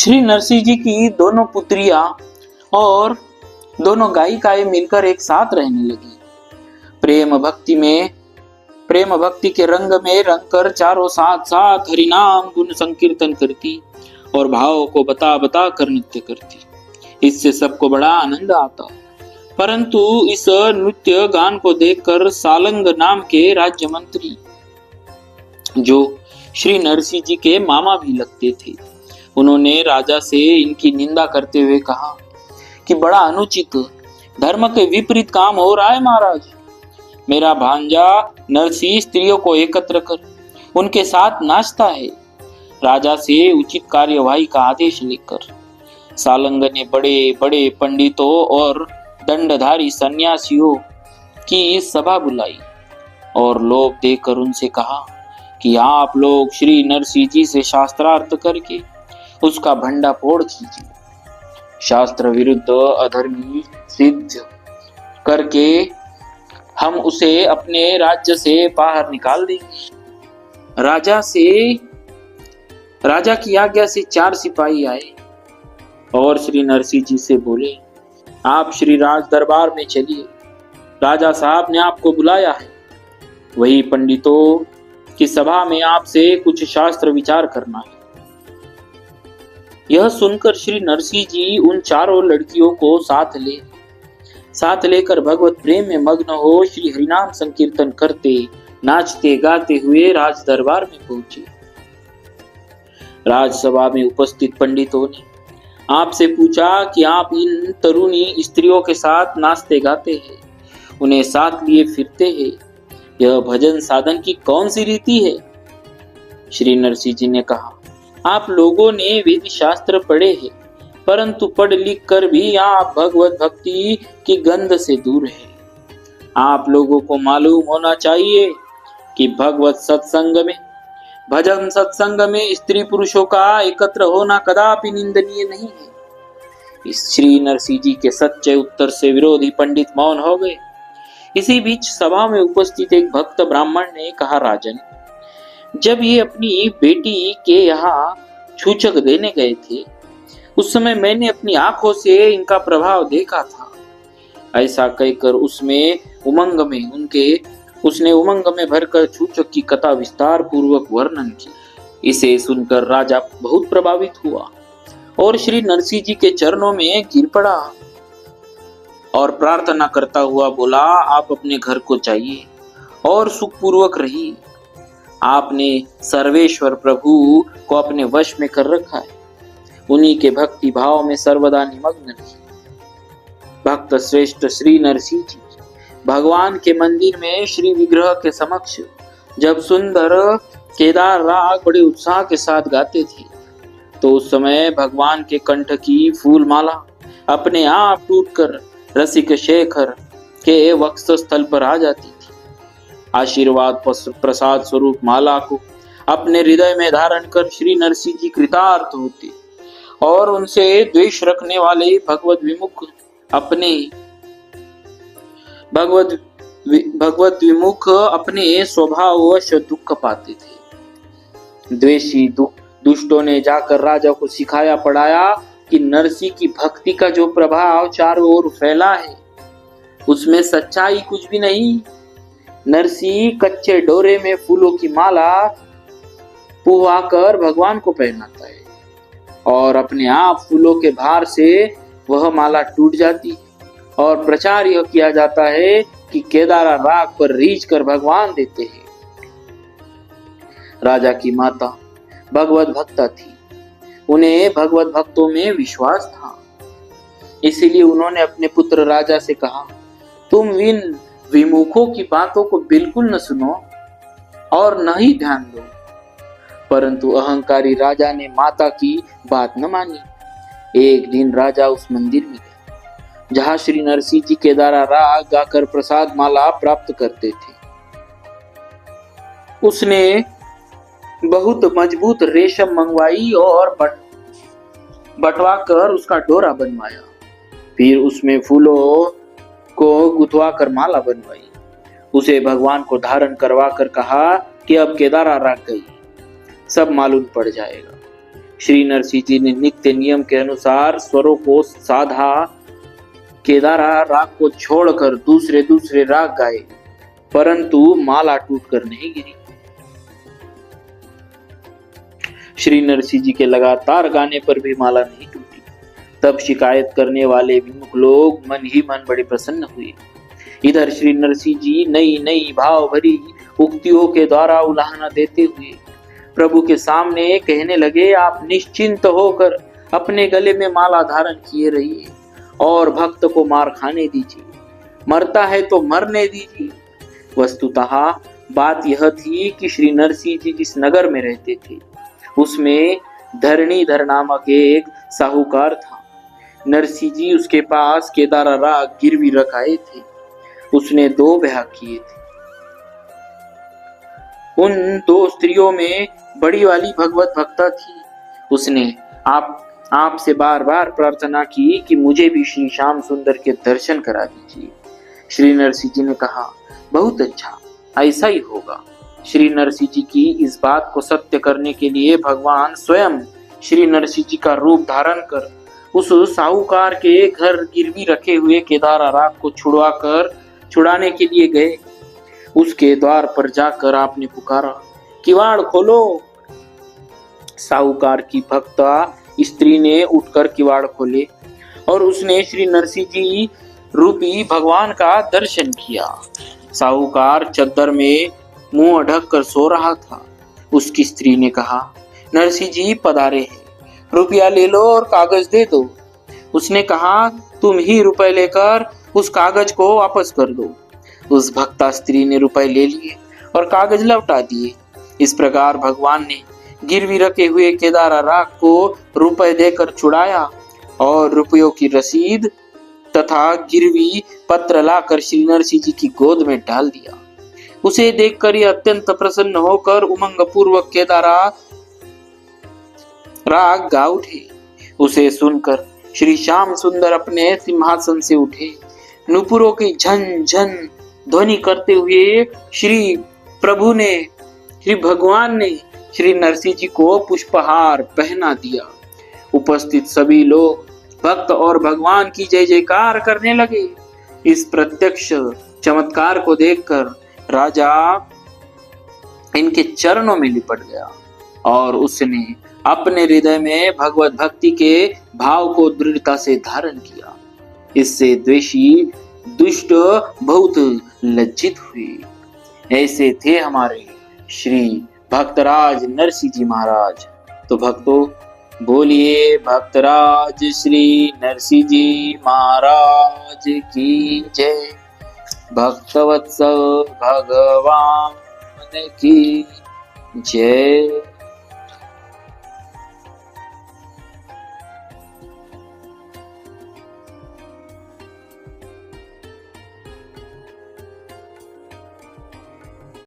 श्री नरसिंह जी की दोनों पुत्रियां और दोनों गायिकाएं मिलकर एक साथ रहने लगी। प्रेम भक्ति के रंग में रंगकर चारों साथ साथ हरिनाम गुण संकीर्तन करती और भावों को बता बता कर नृत्य करती। इससे सबको बड़ा आनंद आता। परंतु इस नृत्य गान को देखकर सालंग नाम के राज्य मंत्री, जो श्री नरसिंह जी के मामा भी लगते थे, उन्होंने राजा से इनकी निंदा करते हुए कहा कि बड़ा अनुचित, धर्म के विपरीत काम हो रहा है महाराज। मेरा भांजा नरसिंह स्त्रियों को एकत्र कर उनके साथ नाचता है। राजा से उचित कार्यवाही का आदेश लेकर सालंग ने बड़े बड़े पंडितों और दंडधारी सन्यासियों की सभा बुलाई और लोभ देकर उनसे कहा कि आप लोग श्री नरसिंह जी से शास्त्रार्थ करके उसका भंडा फोड़ कीजिए। शास्त्र विरुद्ध अधर्मी सिद्ध करके हम उसे अपने राज्य से बाहर निकाल देंगे। राजा की आज्ञा से 4 सिपाही आए और श्री नरसिंह जी से बोले, आप श्री राज दरबार में चलिए, राजा साहब ने आपको बुलाया है। वही पंडितों की सभा में आपसे कुछ शास्त्र विचार करना है। यह सुनकर श्री नरसिंह जी उन चारों लड़कियों को साथ लेकर भगवत प्रेम में मग्न हो श्री हरिनाम संकीर्तन करते नाचते गाते हुए राज दरबार में पहुंचे। राजसभा में उपस्थित पंडितों ने आपसे पूछा कि आप इन तरुणी स्त्रियों के साथ नाचते गाते हैं, उन्हें साथ लिए फिरते हैं, यह भजन साधन की कौन सी रीति है? श्री नरसिंह जी ने कहा, आप लोगों ने वेद शास्त्र पढ़े हैं, परंतु पढ़ लिख कर भी आप भगवत भक्ति की गंध से दूर है। आप लोगों को मालूम होना चाहिए कि भगवत सत्संग में, भजन सत्संग में स्त्री पुरुषों का एकत्र होना कदापि निंदनीय नहीं है। इस श्री नरसिंह जी के सच्चे उत्तर से विरोधी पंडित मौन हो गए। इसी बीच सभा में उपस्थित एक भक्त ब्राह्मण ने कहा, राजन, जब ये अपनी बेटी के यहाँ छूचक देने गए थे, उस समय मैंने अपनी आंखों से इनका प्रभाव देखा था। ऐसा कहकर उसने उमंग में भरकर छूचक की कथा विस्तार पूर्वक वर्णन की। इसे सुनकर राजा बहुत प्रभावित हुआ और श्री नरसिंह जी के चरणों में गिर पड़ा और प्रार्थना करता हुआ बोला, आप अपने घर को जाइए और सुखपूर्वक रहिए। आपने सर्वेश्वर प्रभु को अपने वश में कर रखा है, उन्हीं के भक्ति भाव में सर्वदा निमग्न रहिए। भक्त श्रेष्ठ श्री नरसिंह जी भगवान के मंदिर में श्री विग्रह के समक्ष जब सुंदर केदार राग बड़े उत्साह के साथ गाते थे, तो उस समय भगवान के कंठ की फूल माला अपने आप टूटकर रसिक शेखर के वक्षस्थल पर आ जाती थी। आशीर्वाद प्रसाद स्वरूप माला को अपने हृदय में धारण कर श्री नरसिंह जी कृतार्थ होते और उनसे द्वेष रखने वाले भगवत विमुख अपने स्वभाववश दुख पाते थे। द्वेषी दुष्टों ने जाकर राजा को सिखाया पढ़ाया कि नरसिंह की भक्ति का जो प्रभाव चारों ओर फैला है, उसमें सच्चाई कुछ भी नहीं। नरसिंह कच्चे डोरे में फूलों की माला पुवाकर भगवान को पहनाता है और अपने आप फूलों के भार से वह माला टूट जाती है और प्रचार यह किया जाता है कि केदारा राग पर रीझ कर भगवान देते हैं। राजा की माता भगवत भक्ता थी, उन्हें भगवत भक्तों में विश्वास था। इसीलिए उन्होंने अपने पुत्र राजा से कहा, तुम इन विमुखों की बातों को बिल्कुल न सुनो और न ही ध्यान दो। परंतु अहंकारी राजा ने माता की बात न मानी। एक दिन राजा उस मंदिर में गया जहां श्री नरसिंह जी केदारा राग गाकर प्रसाद माला प्राप्त करते थे। उसने बहुत मजबूत रेशम मंगवाई और बटवा कर उसका डोरा बनवाया। फिर उसमें फूलों को गुथवा कर माला बनवाई। उसे भगवान को धारण करवा कर कहा कि अब केदारा राग गई, सब मालूम पड़ जाएगा। श्री नरसिंह जी ने नित्य नियम के अनुसार स्वरों को साधा। केदारा राग को छोड़कर दूसरे दूसरे राग गाए, परंतु माला टूटकर नहीं गिरी। श्री नरसिंह जी के लगातार गाने पर भी माला नहीं टूटी। तब शिकायत करने वाले विमुख लोग मन ही मन बड़े प्रसन्न हुए। इधर श्री नरसिंह जी नई नई भाव भरी उक्तियों के द्वारा उलाहना देते हुए प्रभु के सामने कहने लगे, आप निश्चिंत होकर अपने गले में माला धारण किए रहिए और भक्त को मार खाने दीजिए, मरता है तो मरने दीजिए। वस्तुतः बात यह थी कि श्री नरसिंह जी जिस नगर में रहते थे उसमें धरणीधर नामक एक साहूकार था। नरसिंह जी उसके पास केदारा राग गिरवी रख आए थे। उसने 2 ब्याह किए थे। उन 2 स्त्रियों में बड़ी वाली भगवत भक्ता थी। उसने आपसे बार बार प्रार्थना की कि मुझे भी श्री श्याम सुंदर के दर्शन करा दीजिए। श्री नरसिंह जी ने कहा, बहुत अच्छा, ऐसा ही होगा। श्री नरसिंह जी की इस बात को सत्य करने के लिए भगवान स्वयं श्री नरसिंह जी का रूप धारण कर उस साहूकार के घर गिरवी रखे हुए केदारा राग को छुड़ाने के लिए गए। उसके द्वार पर जाकर आपने पुकारा, किवाड़ खोलो। साहूकार की भक्ता स्त्री ने उठकर किवाड़ खोले और उसने श्री नरसिंह जी रूपी भगवान का दर्शन किया। साहूकार चद्दर में मुंह ढक कर सो रहा था। उसकी स्त्री ने कहा, नरसिंह जी पधारे हैं, रुपया ले लो और कागज दे दो। उसने कहा, तुम ही रुपए लेकर उस कागज को वापस कर दो। उस भक्ता स्त्री ने रुपए ले लिए और कागज लौटा दिए। इस प्रकार भगवान ने गिरवी रखे हुए केदारा राग को रुपए देकर छुड़ाया और रुपयों की रसीद तथा गिरवी पत्र लाकर श्री नरसिंह जी की गोद में डाल दिया। उसे देखकर ये अत्यंत प्रसन्न होकर उमंग पूर्वक केदारा राग गा उठे। उसे सुनकर श्री श्याम सुंदर अपने सिंहासन से उठे। नुपुरों की झन झन ध्वनि करते हुए श्री भगवान ने श्री नरसिंह जी को पुष्पहार पहना दिया। उपस्थित सभी लोग भक्त और भगवान की जय जयकार करने लगे। इस प्रत्यक्ष चमत्कार को देखकर राजा इनके चरणों में लिपट गया और उसने अपने हृदय में भगवत भक्ति के भाव को दृढ़ता से धारण किया। इससे द्वेषी दुष्ट बहुत लज्जित हुए। ऐसे थे हमारे श्री भक्तराज नरसिंह जी महाराज। तो भक्तों, बोलिए भक्तराज श्री नरसिंह जी महाराज की जय। भक्तवत्सल भगवान की जय।